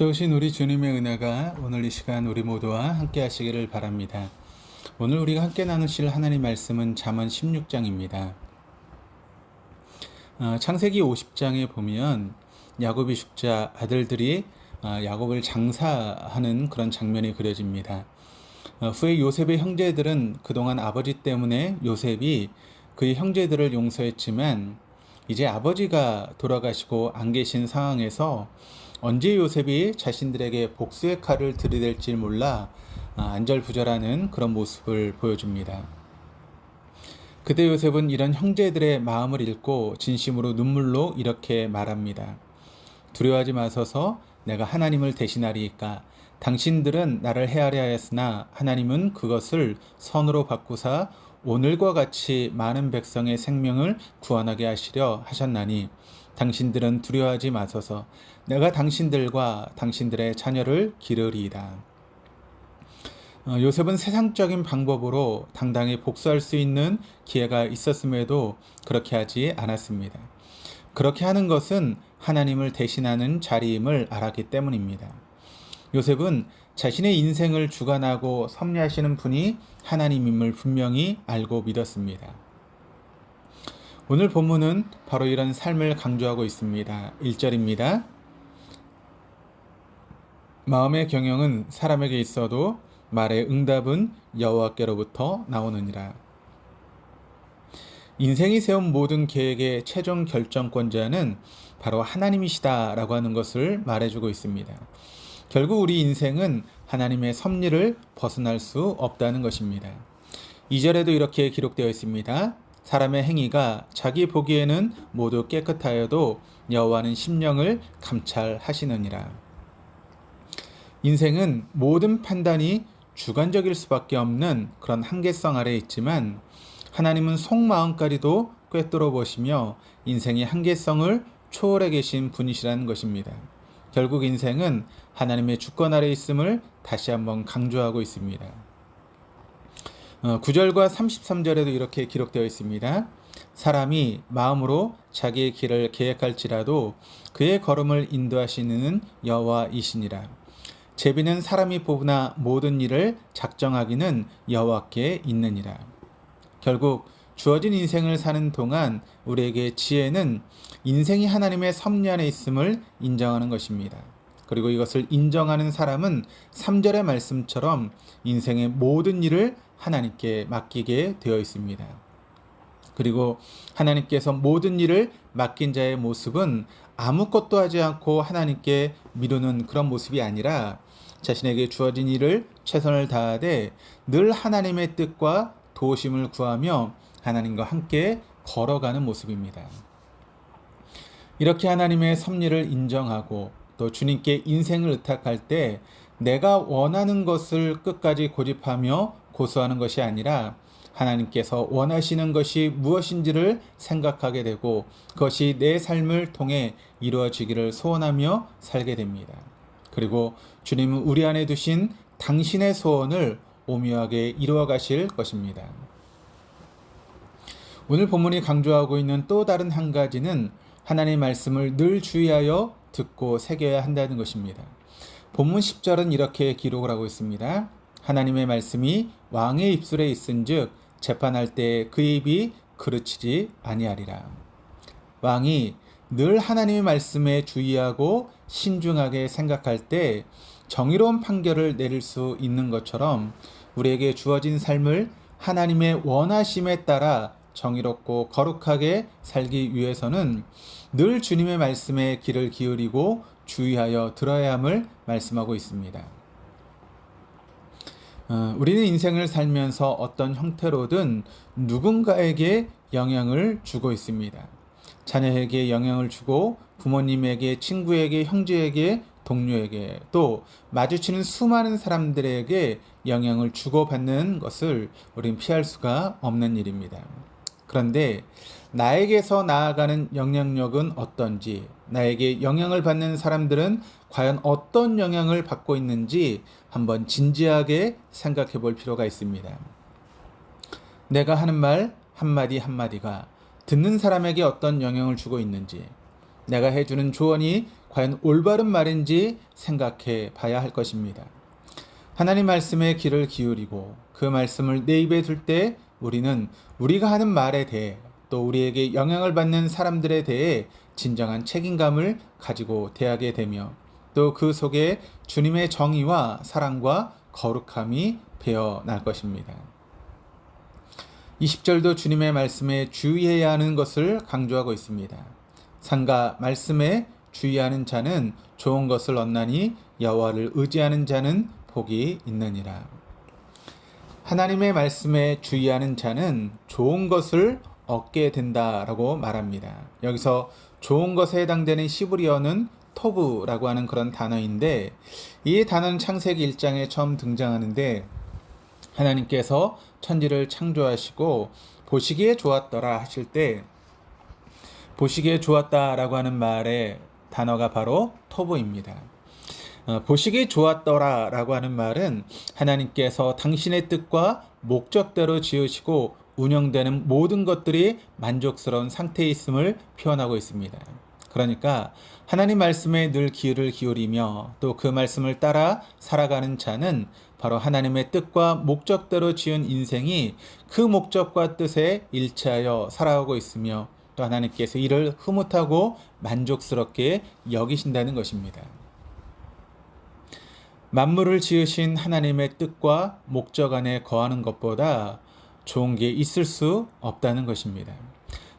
좋으신 우리 주님의 은혜가 오늘 이 시간 우리 모두와 함께 하시기를 바랍니다. 오늘 우리가 함께 나누실 하나님 말씀은 잠언 16장입니다. 창세기 50장에 보면 야곱이 죽자 아들들이 야곱을 장사하는 그런 장면이 그려집니다. 후에 요셉의 형제들은 그동안 아버지 때문에 요셉이 그의 형제들을 용서했지만 이제 아버지가 돌아가시고 안 계신 상황에서 언제 요셉이 자신들에게 복수의 칼을 들이댈지 몰라 안절부절하는 그런 모습을 보여줍니다. 그때 요셉은 이런 형제들의 마음을 읽고 진심으로 눈물로 이렇게 말합니다. 두려워하지 마소서. 내가 하나님을 대신하리이까. 당신들은 나를 해하려 하였으나 하나님은 그것을 선으로 바꾸사 오늘과 같이 많은 백성의 생명을 구원하게 하시려 하셨나니 당신들은 두려워하지 마소서. 내가 당신들과 당신들의 자녀를 기르리이다. 요셉은 세상적인 방법으로 당당히 복수할 수 있는 기회가 있었음에도 그렇게 하지 않았습니다. 그렇게 하는 것은 하나님을 대신하는 자리임을 알았기 때문입니다. 요셉은 자신의 인생을 주관하고 섭리하시는 분이 하나님임을 분명히 알고 믿었습니다. 오늘 본문은 바로 이런 삶을 강조하고 있습니다. 1절입니다. 마음의 경영은 사람에게 있어도 말의 응답은 여호와께로부터 나오느니라. 인생이 세운 모든 계획의 최종 결정권자는 바로 하나님이시다라고 하는 것을 말해주고 있습니다. 결국 우리 인생은 하나님의 섭리를 벗어날 수 없다는 것입니다. 2절에도 이렇게 기록되어 있습니다. 사람의 행위가 자기 보기에는 모두 깨끗하여도 여호와는 심령을 감찰하시느니라. 인생은 모든 판단이 주관적일 수밖에 없는 그런 한계성 아래에 있지만 하나님은 속마음까지도 꿰뚫어 보시며 인생의 한계성을 초월해 계신 분이시라는 것입니다. 결국 인생은 하나님의 주권 아래 있음을 다시 한번 강조하고 있습니다. 9절과 33절에도 이렇게 기록되어 있습니다. 사람이 마음으로 자기의 길을 계획할지라도 그의 걸음을 인도하시는 여호와이시니라. 제비는 사람이 보나 모든 일을 작정하기는 여호와께 있느니라. 결국 주어진 인생을 사는 동안 우리에게 지혜는 인생이 하나님의 섭리 안에 있음을 인정하는 것입니다. 그리고 이것을 인정하는 사람은 3절의 말씀처럼 인생의 모든 일을 하나님께 맡기게 되어 있습니다. 그리고 하나님께서 모든 일을 맡긴 자의 모습은 아무것도 하지 않고 하나님께 미루는 그런 모습이 아니라 자신에게 주어진 일을 최선을 다하되 늘 하나님의 뜻과 도우심을 구하며 하나님과 함께 걸어가는 모습입니다. 이렇게 하나님의 섭리를 인정하고 또 주님께 인생을 의탁할 때 내가 원하는 것을 끝까지 고집하며 고수하는 것이 아니라 하나님께서 원하시는 것이 무엇인지를 생각하게 되고 그것이 내 삶을 통해 이루어지기를 소원하며 살게 됩니다. 그리고 주님은 우리 안에 두신 당신의 소원을 오묘하게 이루어 가실 것입니다. 오늘 본문이 강조하고 있는 또 다른 한 가지는 하나님의 말씀을 늘 주의하여 듣고 새겨야 한다는 것입니다. 본문 10절은 이렇게 기록을 하고 있습니다. 하나님의 말씀이 왕의 입술에 있은즉 재판할 때 그 입이 그르치지 아니하리라. 왕이 늘 하나님의 말씀에 주의하고 신중하게 생각할 때 정의로운 판결을 내릴 수 있는 것처럼 우리에게 주어진 삶을 하나님의 원하심에 따라 정의롭고 거룩하게 살기 위해서는 늘 주님의 말씀에 귀를 기울이고 주의하여 들어야 함을 말씀하고 있습니다. 우리는 인생을 살면서 어떤 형태로든 누군가에게 영향을 주고 있습니다. 자녀에게 영향을 주고 부모님에게, 친구에게, 형제에게, 동료에게 또 마주치는 수많은 사람들에게 영향을 주고받는 것을 우리는 피할 수가 없는 일입니다. 그런데 나에게서 나아가는 영향력은 어떤지, 나에게 영향을 받는 사람들은 과연 어떤 영향을 받고 있는지 한번 진지하게 생각해 볼 필요가 있습니다. 내가 하는 말 한마디 한마디가 듣는 사람에게 어떤 영향을 주고 있는지, 내가 해주는 조언이 과연 올바른 말인지 생각해 봐야 할 것입니다. 하나님 말씀에 귀를 기울이고 그 말씀을 내 입에 둘 때 우리는 우리가 하는 말에 대해 또 우리에게 영향을 받는 사람들에 대해 진정한 책임감을 가지고 대하게 되며 또 그 속에 주님의 정의와 사랑과 거룩함이 배어날 것입니다. 20절도 주님의 말씀에 주의해야 하는 것을 강조하고 있습니다. 상가 말씀에 주의하는 자는 좋은 것을 얻나니 여호와를 의지하는 자는 복이 있느니라. 하나님의 말씀에 주의하는 자는 좋은 것을 얻게 된다라고 말합니다. 여기서 좋은 것에 해당되는 시브리어는 토브라고 하는 그런 단어인데 이 단어는 창세기 1장에 처음 등장하는데 하나님께서 천지를 창조하시고 보시기에 좋았더라 하실 때 보시기에 좋았다라고 하는 말의 단어가 바로 토브입니다. 보시기에 좋았더라라고 하는 말은 하나님께서 당신의 뜻과 목적대로 지으시고 운영되는 모든 것들이 만족스러운 상태에 있음을 표현하고 있습니다. 그러니까 하나님 말씀에 늘 귀를 기울이며 또 그 말씀을 따라 살아가는 자는 바로 하나님의 뜻과 목적대로 지은 인생이 그 목적과 뜻에 일치하여 살아가고 있으며 또 하나님께서 이를 흐뭇하고 만족스럽게 여기신다는 것입니다. 만물을 지으신 하나님의 뜻과 목적 안에 거하는 것보다 좋은 게 있을 수 없다는 것입니다.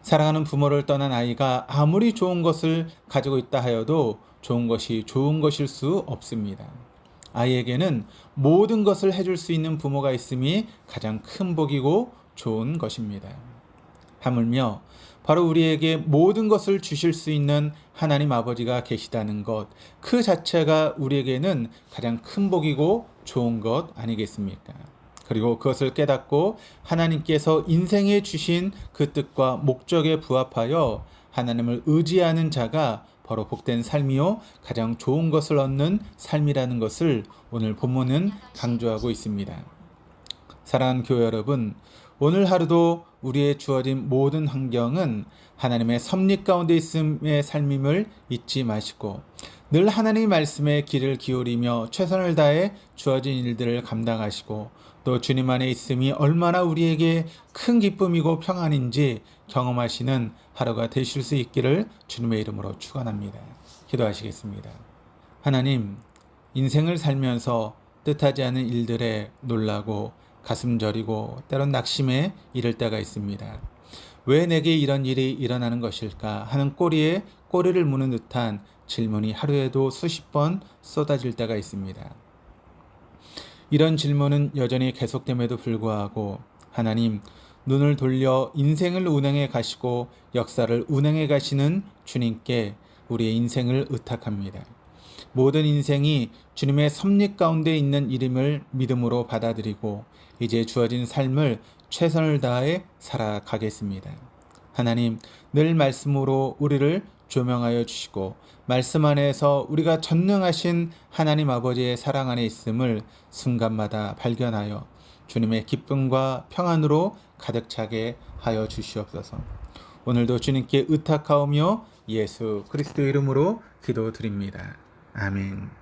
사랑하는 부모를 떠난 아이가 아무리 좋은 것을 가지고 있다 하여도 좋은 것이 좋은 것일 수 없습니다. 아이에게는 모든 것을 해줄 수 있는 부모가 있음이 가장 큰 복이고 좋은 것입니다. 하물며 바로 우리에게 모든 것을 주실 수 있는 하나님 아버지가 계시다는 것, 그 자체가 우리에게는 가장 큰 복이고 좋은 것 아니겠습니까? 그리고 그것을 깨닫고 하나님께서 인생에 주신 그 뜻과 목적에 부합하여 하나님을 의지하는 자가 바로 복된 삶이요 가장 좋은 것을 얻는 삶이라는 것을 오늘 본문은 강조하고 있습니다. 사랑하는 교회 여러분, 오늘 하루도 우리의 주어진 모든 환경은 하나님의 섭리 가운데 있음의 삶임을 잊지 마시고 늘 하나님의 말씀에 귀를 기울이며 최선을 다해 주어진 일들을 감당하시고 또 주님 안에 있음이 얼마나 우리에게 큰 기쁨이고 평안인지 경험하시는 하루가 되실 수 있기를 주님의 이름으로 축원합니다. 기도하시겠습니다. 하나님, 인생을 살면서 뜻하지 않은 일들에 놀라고 가슴 저리고 때론 낙심에 이를 때가 있습니다. 왜 내게 이런 일이 일어나는 것일까 하는 꼬리에 꼬리를 무는 듯한 질문이 하루에도 수십 번 쏟아질 때가 있습니다. 이런 질문은 여전히 계속됨에도 불구하고 하나님, 눈을 돌려 인생을 운행해 가시고 역사를 운행해 가시는 주님께 우리의 인생을 의탁합니다. 모든 인생이 주님의 섭리 가운데 있는 이름을 믿음으로 받아들이고 이제 주어진 삶을 최선을 다해 살아가겠습니다. 하나님, 늘 말씀으로 우리를 조명하여 주시고 말씀 안에서 우리가 전능하신 하나님 아버지의 사랑 안에 있음을 순간마다 발견하여 주님의 기쁨과 평안으로 가득 차게 하여 주시옵소서. 오늘도 주님께 의탁하오며 예수 그리스도 이름으로 기도드립니다. 아멘.